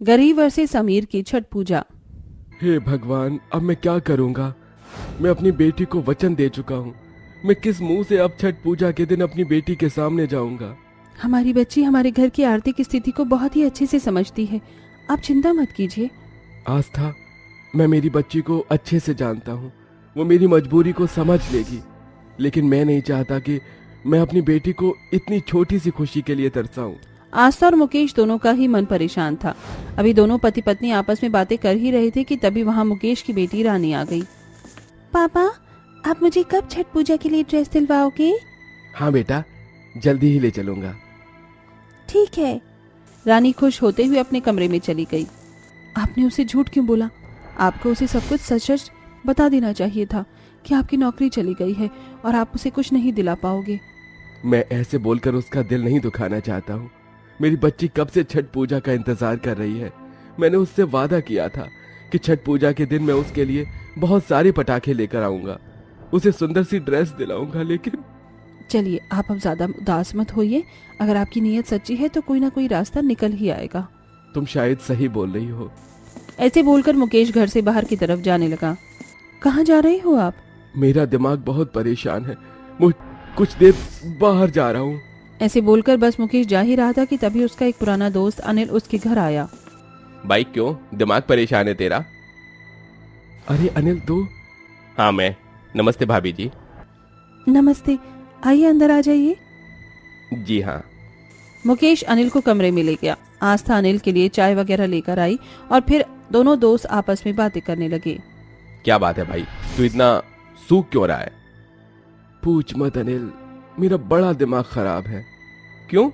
गरीब वर्से समीर की छठ पूजा। हे भगवान, अब मैं क्या करूंगा। मैं अपनी बेटी को वचन दे चुका हूँ। मैं किस मुंह से अब छठ पूजा के दिन अपनी बेटी के सामने जाऊंगा। हमारी बच्ची हमारे घर की आर्थिक स्थिति को बहुत ही अच्छे से समझती है, आप चिंता मत कीजिए। आस्था, मैं मेरी बच्ची को अच्छे से जानता हूँ। वो मेरी मजबूरी को समझ लेगी, लेकिन मैं नहीं चाहता कि मैं अपनी बेटी को इतनी छोटी सी खुशी के लिए तरसाऊं। आस्था और मुकेश दोनों का ही मन परेशान था। अभी दोनों पति पत्नी आपस में बातें कर ही रहे थे कि तभी वहाँ मुकेश की बेटी रानी आ गई। पापा, आप मुझे कब छठ पूजा के लिए ड्रेस दिलवाओगे? हाँ बेटा, जल्दी ही ले चलूंगा। ठीक है। रानी खुश होते हुए अपने कमरे में चली गई। आपने उसे झूठ क्यों बोला? आपको उसे सब कुछ सच सच बता देना चाहिए था कि आपकी नौकरी चली गई है और आप उसे कुछ नहीं दिला पाओगे। मैं ऐसे बोलकर उसका दिल नहीं दुखाना चाहता हूँ। मेरी बच्ची कब से छठ पूजा का इंतजार कर रही है। मैंने उससे वादा किया था कि छठ पूजा के दिन मैं उसके लिए बहुत सारे पटाखे लेकर आऊंगा, उसे सुंदर सी ड्रेस दिलाऊंगा। लेकिन चलिए, आप अब ज्यादा उदास मत होइए। अगर आपकी नीयत सच्ची है तो कोई ना कोई रास्ता निकल ही आएगा। तुम शायद सही बोल रही हो। ऐसे बोलकर मुकेश घर से बाहर की तरफ जाने लगा। कहाँ जा रहे हो आप? मेरा दिमाग बहुत परेशान है, मैं कुछ देर बाहर जा रहा हूँ। ऐसे बोलकर बस मुकेश जा ही रहा था कि तभी उसका एक पुराना दोस्त अनिल उसके घर आया। भाई क्यों दिमाग परेशान है तेरा? अरे अनिल, तू? हाँ मैं। नमस्ते भाभी जी। नमस्ते, आइए अंदर आ जाइए। जी हाँ। मुकेश अनिल को कमरे में ले गया। आस्था अनिल के लिए चाय वगैरह लेकर आई और फिर दोनों दोस्त आपस में बातें करने लगे। क्या बात है भाई, तू इतना सूख क्यों रहा है? पूछ मत अनिल, मेरा बड़ा दिमाग खराब है। क्यों?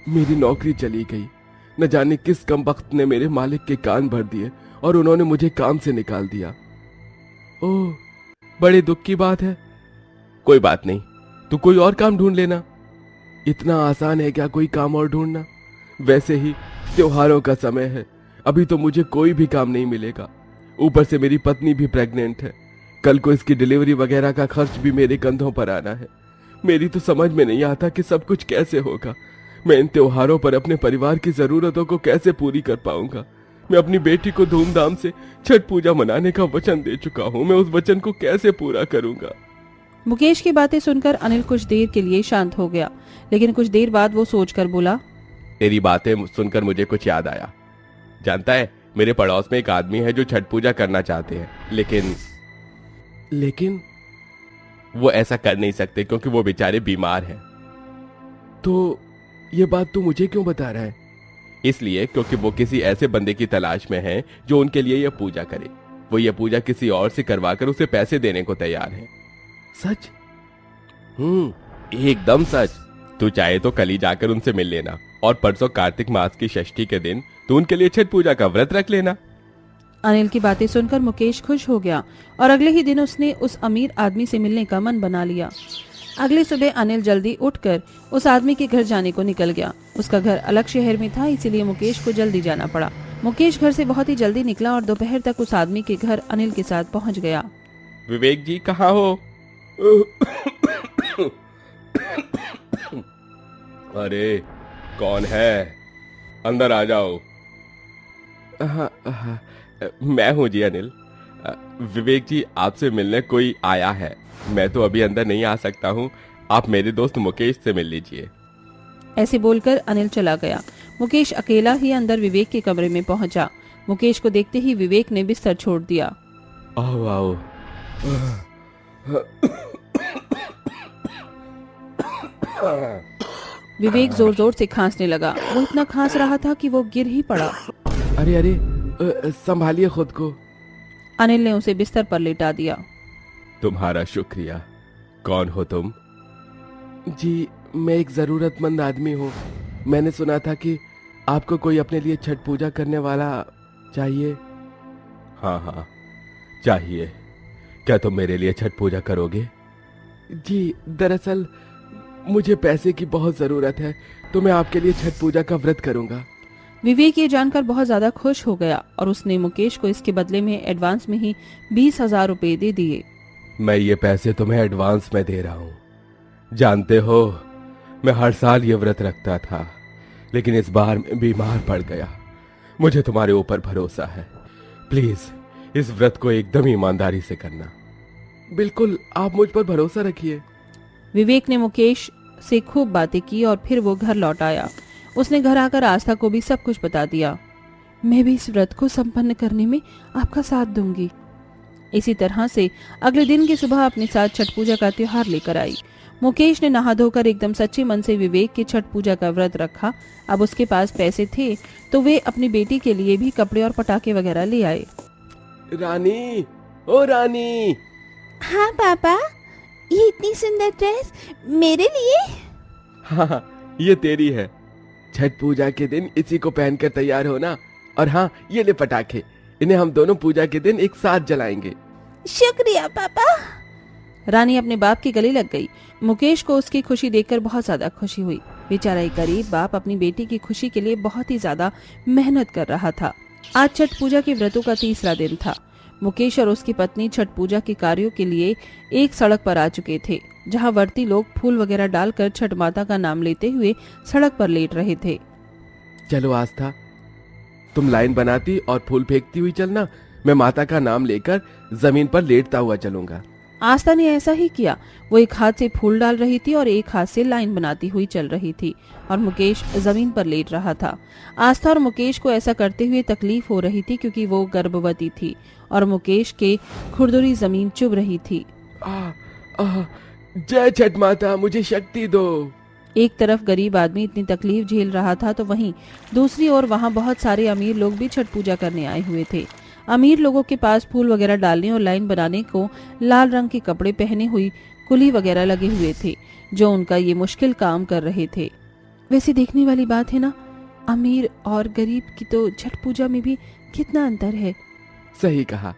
मेरी नौकरी चली गई। न जाने किस कमबख्त ने मेरे मालिक के कान भर दिए और उन्होंने मुझे काम से निकाल दिया। ओह, बड़े दुख की बात है। कोई बात नहीं, तू कोई और काम ढूंढ लेना। इतना आसान है क्या कोई काम और ढूंढना? वैसे ही त्योहारों का समय है, अभी तो मुझे कोई भी काम नहीं मिलेगा। ऊपर से मेरी पत्नी भी प्रेग्नेंट है। कल को इसकी डिलीवरी वगैरह का खर्च भी मेरे कंधों पर आना है। मेरी तो समझ में नहीं आता कि सब कुछ कैसे होगा। मैं इन त्योहारों पर अपने परिवार की जरूरतों को कैसे पूरी कर पाऊंगा। मैं अपनी बेटी को धूमधाम से छठ पूजा मनाने का वचन दे चुका हूँ, मैं उस वचन को कैसे पूरा करूंगा? मुकेश की बातें सुनकर अनिल कुछ देर के लिए शांत हो गया, लेकिन कुछ देर बाद वो सोचकर बोला। तेरी बातें सुनकर मुझे कुछ याद आया। जानता है, मेरे पड़ोस में एक आदमी है जो छठ पूजा करना चाहते हैं, लेकिन वो ऐसा कर नहीं सकते क्योंकि वो बेचारे बीमार हैं। तो ये बात तू मुझे क्यों बता रहा है? इसलिए क्योंकि वो किसी ऐसे बंदे की तलाश में हैं जो उनके लिए यह पूजा करे। वो यह पूजा किसी और से करवाकर उसे पैसे देने को तैयार है। सच? एकदम सच। तू चाहे तो कल ही जाकर उनसे मिल लेना और परसों कार्तिक मास की षष्ठी के दिन तू उनके लिए छठ पूजा का व्रत रख लेना। अनिल की बातें सुनकर मुकेश खुश हो गया और अगले ही दिन उसने उस अमीर आदमी से मिलने का मन बना लिया। अगली सुबह अनिल जल्दी उठकर उस आदमी के घर जाने को निकल गया। उसका घर अलग शहर में था, इसीलिए मुकेश को जल्दी जाना पड़ा। मुकेश घर से बहुत ही जल्दी निकला और दोपहर तक उस आदमी के घर अनिल के साथ पहुंच गया। विवेक जी कहाँ हो? अरे कौन है? अंदर आ जाओ। हाँ, मैं हूँ जी अनिल। विवेक जी, आपसे मिलने कोई आया है। मैं तो अभी अंदर नहीं आ सकता हूँ, आप मेरे दोस्त मुकेश से मिल लीजिए। ऐसे बोलकर अनिल चला गया। मुकेश अकेला ही अंदर विवेक के कमरे में पहुंचा। मुकेश को देखते ही विवेक ने बिस्तर छोड़ दिया। आओ आओ। विवेक जोर जोर से खांसने लगा। वो इतना खांस रहा था कि वो गिर ही पड़ा। अरे अरे, संभालिए खुद को। अनिल ने उसे बिस्तर पर लेटा दिया। तुम्हारा शुक्रिया। कौन हो तुम? जी, मैं एक जरूरतमंद आदमी हूँ। मैंने सुना था कि आपको कोई अपने लिए छठ पूजा करने वाला चाहिए। हाँ हाँ, चाहिए। क्या तुम मेरे लिए छठ पूजा करोगे? जी, दरअसल मुझे पैसे की बहुत जरूरत है, तो मैं आपके लिए छठ पूजा का व्रत करूंगा। विवेक ये जानकर बहुत ज्यादा खुश हो गया और उसने मुकेश को इसके बदले में एडवांस में ही 20,000 रुपए दे दिए। मैं ये पैसे तुम्हें एडवांस में दे रहा हूँ। जानते हो, मैं हर साल ये व्रत रखता था, लेकिन इस बार मैं बीमार पड़ गया। मुझे तुम्हारे ऊपर भरोसा है। प्लीज इस व्रत को एकदम ईमानदारी से करना। बिल्कुल, आप मुझ पर भरोसा रखिए। विवेक ने मुकेश से खूब बातें की और फिर वो घर लौट आया। उसने घर आकर आस्था को भी सब कुछ बता दिया। मैं भी इस व्रत को संपन्न करने में आपका साथ दूंगी। इसी तरह से अगले दिन की सुबह अपने साथ छठ पूजा का त्योहार लेकर आई। मुकेश ने नहा धोकर एकदम सच्चे मन से विवेक की छठ पूजा का व्रत रखा। अब उसके पास पैसे थे तो वे अपनी बेटी के लिए भी कपड़े और पटाखे वगैरह ले आए। रानी, ओ रानी। हाँ पापा, ये इतनी सुंदर ड्रेस मेरे लिए? हाँ, ये तेरी है। छठ पूजा के दिन इसी को पहनकर तैयार होना। और हाँ, ये ले पटाखे, इन्हें हम दोनों पूजा के दिन एक साथ जलाएंगे। शुक्रिया पापा। रानी अपने बाप के गले लग गई। मुकेश को उसकी खुशी देखकर बहुत ज्यादा खुशी हुई। बेचारा एक गरीब बाप अपनी बेटी की खुशी के लिए बहुत ही ज्यादा मेहनत कर रहा था। आज छठ पूजा के व्रतों का तीसरा दिन था। मुकेश और उसकी पत्नी छठ पूजा के कार्यों के लिए एक सड़क पर आ चुके थे, जहां व्रती लोग फूल वगैरह डालकर छठ माता का नाम लेते हुए सड़क पर लेट रहे थे। चलो आस्था, तुम लाइन बनाती और फूल फेंकती हुई चलना। मैं माता का नाम लेकर जमीन पर लेटता हुआ चलूंगा। आस्था ने ऐसा ही किया। वो एक हाथ से फूल डाल रही थी और एक हाथ से लाइन बनाती हुई चल रही थी और मुकेश जमीन पर लेट रहा था। आस्था और मुकेश को ऐसा करते हुए तकलीफ हो रही थी क्योंकि वो गर्भवती थी और मुकेश के खुरदुरी जमीन चुभ रही थी। जय छठ माता, मुझे शक्ति दो। एक तरफ गरीब आदमी इतनी तकलीफ झेल रहा था तो वहीं दूसरी ओर वहां बहुत सारे अमीर लोग भी छठ पूजा करने आए हुए थे। अमीर लोगों के पास फूल वगैरह डालने और लाइन बनाने को लाल रंग के कपड़े पहने हुई कुली वगैरह लगे हुए थे, जो उनका ये मुश्किल काम कर रहे थे। वैसे देखने वाली बात है ना, अमीर और गरीब की तो छठ पूजा में भी कितना अंतर है। सही कहा,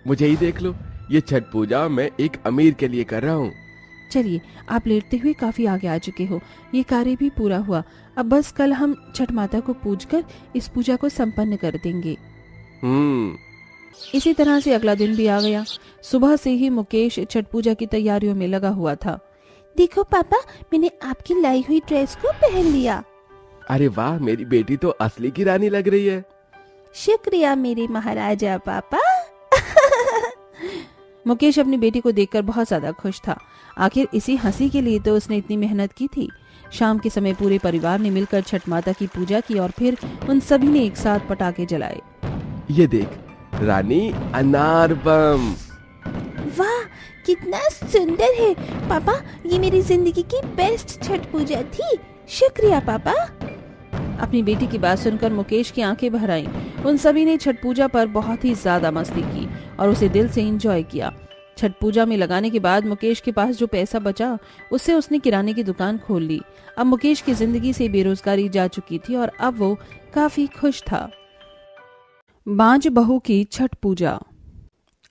मुझे ही देख लो, ये छठ पूजा मैं एक अमीर के लिए कर रहा हूँ। चलिए, आप लेटते हुए काफी आगे आ चुके हो। ये कार्य भी पूरा हुआ। अब बस कल हम छठ माता को पूजकर इस पूजा को संपन्न कर देंगे। इसी तरह से अगला दिन भी आ गया। सुबह से ही मुकेश छठ पूजा की तैयारियों में लगा हुआ था। देखो पापा, मैंने आपकी लाई हुई ड्रेस को पहन लिया। अरे वाह, मेरी बेटी तो असली की रानी लग रही है। शुक्रिया मेरे महाराजा पापा। मुकेश अपनी बेटी को देखकर बहुत ज्यादा खुश था। आखिर इसी हंसी के लिए तो उसने इतनी मेहनत की थी। शाम के समय पूरे परिवार ने मिलकर छठ माता की पूजा की और फिर उन सभी ने एक साथ पटाखे जलाए। ये देख रानी, अनार बम। वाह, कितना सुंदर है पापा। ये मेरी जिंदगी की बेस्ट छठ पूजा थी। शुक्रिया पापा। अपनी बेटी की बात सुनकर मुकेश की आंखें भर आईं। उन सभी ने छठ पूजा पर बहुत ही ज्यादा मस्ती की और उसे दिल से एंजॉय किया। छठ पूजा में लगाने के बाद मुकेश के पास जो पैसा बचा उससे उसने किराने की दुकान खोल ली। अब मुकेश की जिंदगी से बेरोजगारी जा चुकी थी और अब वो काफी खुश था। बांझ बहू की छठ पूजा।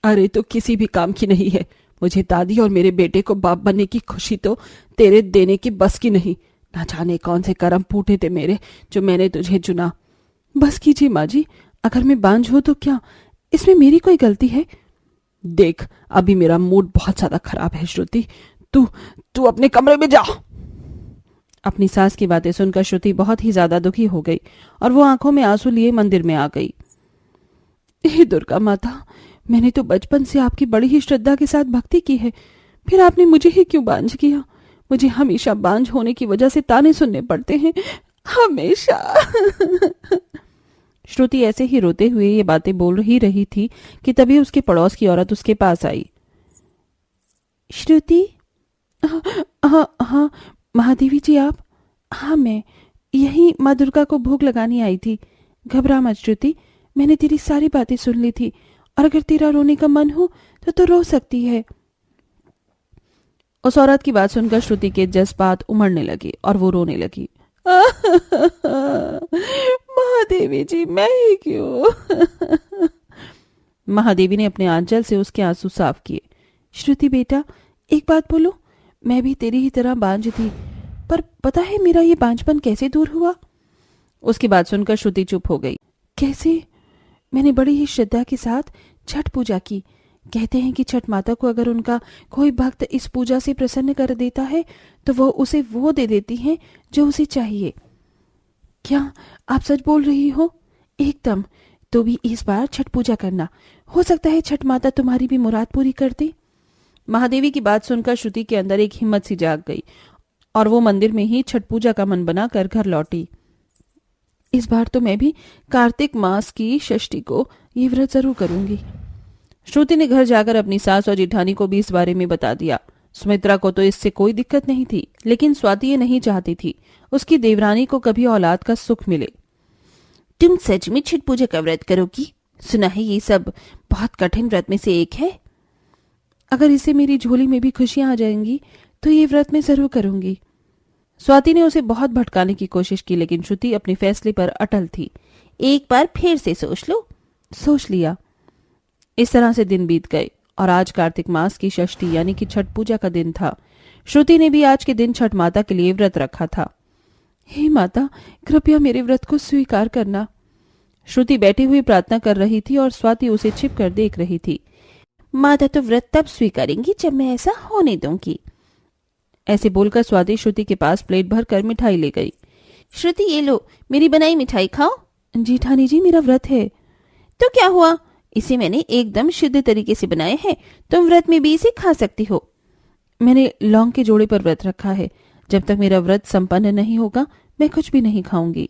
अरे तो किसी भी काम की नहीं है। मुझे दादी और मेरे बेटे को बाप बनने की खुशी तो तेरे देने की बस की नहीं। ना जाने कौन से कर्म फूटे थे मेरे जो मैंने तुझे चुना। बस कीजिए माँ जी, अगर मैं बांझ हूं तो क्या इसमें मेरी कोई गलती है? देख, अभी मेरा मूड बहुत ज्यादा खराब है श्रुति। तू अपने कमरे में जा। अपनी सास की बातें सुनकर श्रुति बहुत ही ज्यादा दुखी हो गई और वो आंखों में आंसू लिए मंदिर में आ गई। हे दुर्गा माता, मैंने तो बचपन से आपकी बड़ी ही श्रद्धा के साथ भक्ति की है, फिर आपने मुझे ही क्यों बांझ किया? मुझे हमेशा बांझ होने की वजह से ताने सुनने पड़ते हैं, हमेशा। श्रुति ऐसे ही रोते हुए ये बातें बोल ही रही थी कि तभी उसके पड़ोस की औरत उसके पास आई। श्रुति? हाँ महादेवी जी आप? हाँ, मैं यही माँ दुर्गा को भोग लगाने आई थी। घबरा मत श्रुति, मैंने तेरी सारी बातें सुन ली थी और अगर तेरा रोने का मन हो तो रो सकती है। उस औरत की बात सुनकर श्रुति के जज्बात उमड़ने लगे और वो रोने लगी। महादेवी जी, मैं ही क्यों? महादेवी ने अपने आंचल से उसके आंसू साफ किए। श्रुति बेटा, एक बात बोलो, मैं भी तेरी ही तरह बांझ थी, पर पता है मेरा ये बांझपन कैसे दूर हुआ? उसकी बात सुनकर श्रुति चुप हो गई। कैसे? मैंने बड़ी ही श्रद्धा के साथ छठ पूजा की। कहते हैं कि छठ माता को अगर उनका कोई भक्त इस पूजा से प्रसन्न कर देता है तो वो उसे वो दे देती हैं जो उसे चाहिए। क्या आप सच बोल रही हो? एकदम। तो भी इस बार छठ पूजा करना, हो सकता है छठ माता तुम्हारी भी मुराद पूरी कर दे। महादेवी की बात सुनकर श्रुति के अंदर एक हिम्मत सी जाग गई और वो मंदिर में ही छठ पूजा का मन बनाकर घर लौटी। इस बार तो मैं भी कार्तिक मास की षष्ठी को ये व्रत जरूर करूंगी। श्रुति ने घर जाकर अपनी सास और जेठानी को भी इस बारे में बता दिया। सुमित्रा को तो इससे कोई दिक्कत नहीं थी, लेकिन स्वाति ये नहीं चाहती थी उसकी देवरानी को कभी औलाद का सुख मिले। तुम सच में छठ पूजा का व्रत करोगी? सुना है ये सब बहुत कठिन व्रत में से एक है। अगर इससे मेरी झोली में भी खुशियां आ जाएंगी तो ये व्रत मैं जरूर करूंगी। स्वाति ने उसे बहुत भटकाने की कोशिश की, लेकिन श्रुति अपने फैसले पर अटल थी। एक बार फिर से सोच लो। सोच लिया। इस तरह से दिन बीत गए और आज कार्तिक मास की षष्ठी यानी कि छठ पूजा का दिन था। श्रुति ने भी आज के दिन छठ माता के लिए व्रत रखा था। हे माता, कृपया मेरे व्रत को स्वीकार करना। श्रुति बैठी हुई प्रार्थना कर रही थी और स्वाति उसे छिप कर देख रही थी। माता तो व्रत तब स्वीकारेंगी जब मैं ऐसा होने दूंगी। ऐसे बोलकर स्वाति श्रुति के पास प्लेट भरकर मिठाई ले गई। श्रुति ये लो, मेरी बनाई मिठाई खाओ। जेठानी जी, मेरा व्रत है। तो क्या हुआ, इसे मैंने एकदम शुद्ध तरीके से बनाए हैं, तुम व्रत में भी इसे खा सकती हो। मैंने लौंग के जोड़े पर व्रत रखा है, जब तक मेरा व्रत संपन्न नहीं होगा मैं कुछ भी नहीं खाऊंगी।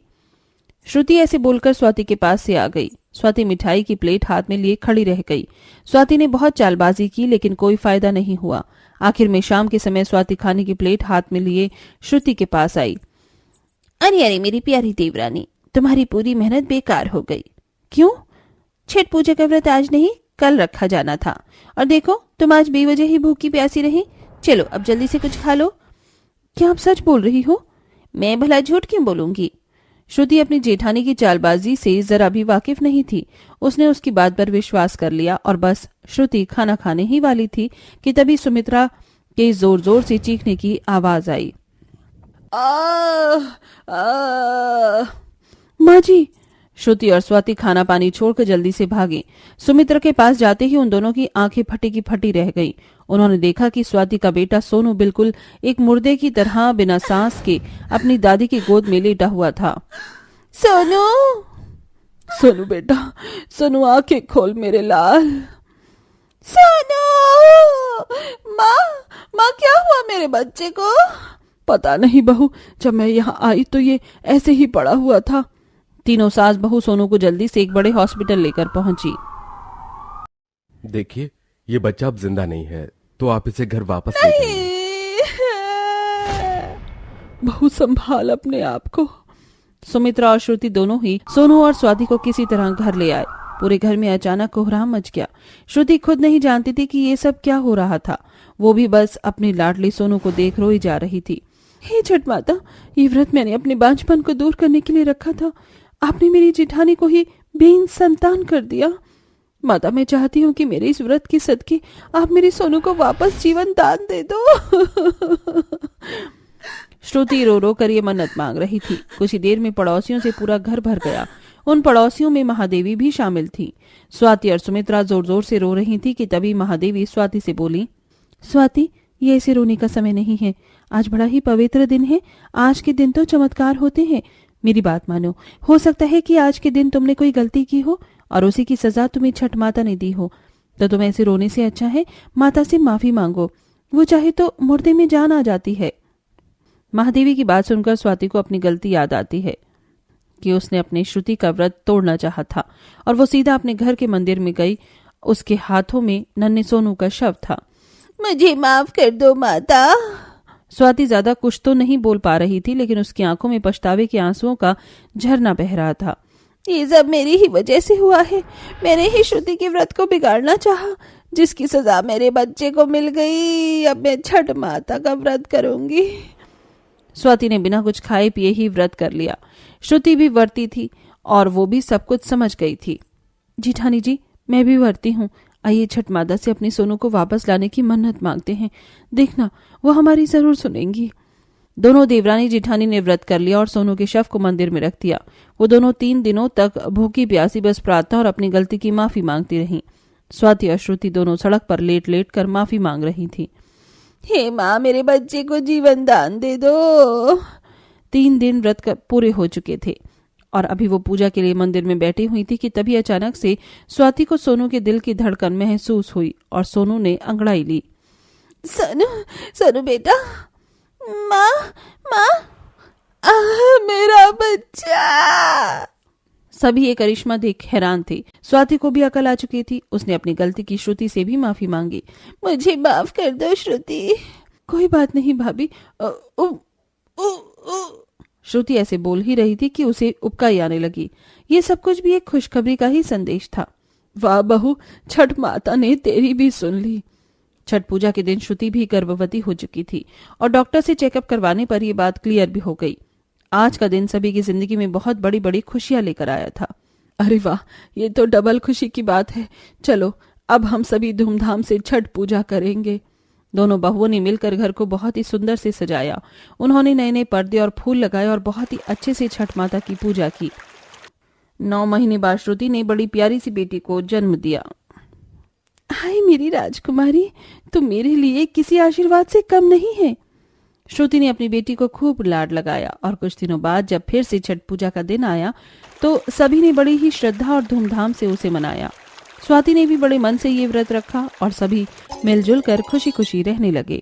श्रुति ऐसे बोलकर स्वाति के पास से आ गई। स्वाति मिठाई की प्लेट हाथ में लिए खड़ी रह गई। स्वाति ने बहुत चालबाजी की, लेकिन कोई फायदा नहीं हुआ। आखिर में शाम के समय स्वाति खाने की प्लेट हाथ में लिए श्रुति के पास आई। अरे अरे मेरी प्यारी देवरानी, तुम्हारी पूरी मेहनत बेकार हो गई। क्यों? छठ पूजा का व्रत आज नहीं कल रखा जाना था, और देखो तुम आज बेवजह ही भूखी प्यासी रही। चलो अब जल्दी से कुछ खा लो। क्या आप सच बोल रही हो? मैं भला झूठ क्यों बोलूंगी? श्रुति अपनी जेठानी की चालबाजी से जरा भी वाकिफ नहीं थी। उसने उसकी बात पर विश्वास कर लिया और बस श्रुति खाना खाने ही वाली थी कि तभी सुमित्रा के जोर जोर से चीखने की आवाज आई। माँ जी! श्रुति और स्वाति खाना पानी छोड़कर जल्दी से भागी। सुमित्रा के पास जाते ही उन दोनों की आंखें फटी की फटी रह गईं। उन्होंने देखा कि स्वाति का बेटा सोनू बिल्कुल एक मुर्दे की तरह बिना सांस के अपनी दादी की गोद में लेटा हुआ था। सोनू! सोनू बेटा, सोनू आंखें खोल मेरे लाल। सोनू! माँ क्या हुआ मेरे बच्चे को? पता नहीं बहू, जब मैं यहाँ आई तो ये ऐसे ही पड़ा हुआ था। तीनों सास बहू सोनू को जल्दी से एक बड़े हॉस्पिटल लेकर पहुंची। देखिए, ये बच्चा अब जिंदा नहीं है, तो आप इसे घर वापस ले जाइए। बहू संभाल अपने आप को। सुमित्रा और श्रुति दोनों ही सोनू और स्वाति को किसी तरह घर ले आए। पूरे घर में अचानक कोहराम मच गया। श्रुति खुद नहीं जानती थी कि ये सब क्या हो रहा था। वो भी बस अपनी लाडली सोनू को देख रोई जा रही थी। हे छठ माता, ये व्रत मैंने अपने बांझपन को दूर करने के लिए रखा था। आपने मेरी जेठानी को ही बेइन संतान कर दिया। माता, मैं चाहती हूँ कि मेरे इस व्रत के सदके आप मेरे सोनू को वापस जीवन दान दे दो। श्रुति रो रो कर ये मन्नत मांग रही थी। कुछ ही देर में पड़ोसियों से पूरा घर भर गया। उन पड़ोसियों में महादेवी भी शामिल थी। स्वाति और सुमित्रा जोर जोर से रो रही थी कि तभी महादेवी स्वाति से बोली, स्वाति, ये ऐसे रोने का समय नहीं है। आज बड़ा ही पवित्र दिन है। आज के दिन तो चमत्कार होते हैं। मेरी बात मानो, हो सकता है कि आज के दिन तुमने कोई गलती की हो और उसी की सजा तुम्हें छठ माता ने दी हो। तो तुम ऐसे रोने से अच्छा है माता से माफी मांगो, वो चाहे तो मुर्दे में जान आ जाती है। महादेवी की बात सुनकर स्वाति को अपनी गलती याद आती है कि उसने अपने श्रुति का व्रत तोड़ना चाहा था और वो सीधा अपने घर के मंदिर में गई। उसके हाथों में नन्हे सोनू का शव था। मुझे माफ कर दो माता। स्वाति ज्यादा कुछ तो नहीं बोल पा रही थी, लेकिन उसकी आंखों में पछतावे के आंसुओं का झरना बह रहा था। ये सब मेरी ही वजह से हुआ है। मैंने ही श्रुति के व्रत को बिगाड़ना चाहा, जिसकी सजा मेरे बच्चे को मिल गई। अब मैं छठ माता का व्रत करूंगी। स्वाति ने बिना कुछ खाए पिए ही व्रत कर लिया। श्रुति भी व्रती थी और वो भी सब कुछ समझ गई थी। जेठानी जी, मैं भी व्रती हूँ। आइए छठ माता से अपने सोनू को वापस लाने की मन्नत मांगते हैं। देखना, वो हमारी जरूर सुनेंगी। दोनों देवरानी जेठानी ने व्रत कर लिया और सोनू के शव को मंदिर में रख दिया। वो दोनों 3 दिनों तक भूखी प्यासी बस प्रार्थना और अपनी गलती की माफी मांगती रहीं। स्वाति और श्रुति दोनों सड़क पर लेट लेट कर माफी मांग रही थी। हे माँ, मेरे बच्चे को जीवन दान दे दो। 3 दिन व्रत पूरे हो चुके थे और अभी वो पूजा के लिए मंदिर में बैठी हुई थी कि तभी अचानक से स्वाति को सोनू के दिल की धड़कन महसूस हुई और सोनू ने अंगड़ाई ली। सोनू, सोनू बेटा, माँ, माँ, मेरा बच्चा। सभी ये करिश्मा देख हैरान थे। स्वाति को भी अकल आ चुकी थी। उसने अपनी गलती की श्रुति से भी माफी मांगी। मुझे माफ कर दो श्रुति। कोई बात नहीं भाभी। श्रुति ऐसे बोल ही रही थी कि उसे उबकाई आने लगी। ये सब कुछ भी एक खुशखबरी का ही संदेश था। वाह बहू, छठ माता ने तेरी भी सुन ली। छठ पूजा के दिन श्रुति भी गर्भवती हो चुकी थी और डॉक्टर से चेकअप करवाने पर यह बात क्लियर भी हो गई। आज का दिन सभी की जिंदगी में बहुत बड़ी बड़ी खुशियां लेकर आया था। अरे वाह, ये तो डबल खुशी की बात है। चलो अब हम सभी धूमधाम से छठ पूजा करेंगे। दोनों बहुओं ने मिलकर घर को बहुत ही सुंदर से सजाया। उन्होंने नए नए पर्दे और फूल लगाए और बहुत ही अच्छे से छठ माता की पूजा की। 9 महीने बाद श्रुति ने बड़ी प्यारी सी बेटी को जन्म दिया। हाय मेरी राजकुमारी, तुम मेरे लिए किसी आशीर्वाद से कम नहीं है। श्रुति ने अपनी बेटी को खूब लाड लगाया और कुछ दिनों बाद जब फिर से छठ पूजा का दिन आया तो सभी ने बड़ी ही श्रद्धा और धूमधाम से उसे मनाया। स्वाति ने भी बड़े मन से ये व्रत रखा और सभी मिलजुल कर खुशी खुशी रहने लगे।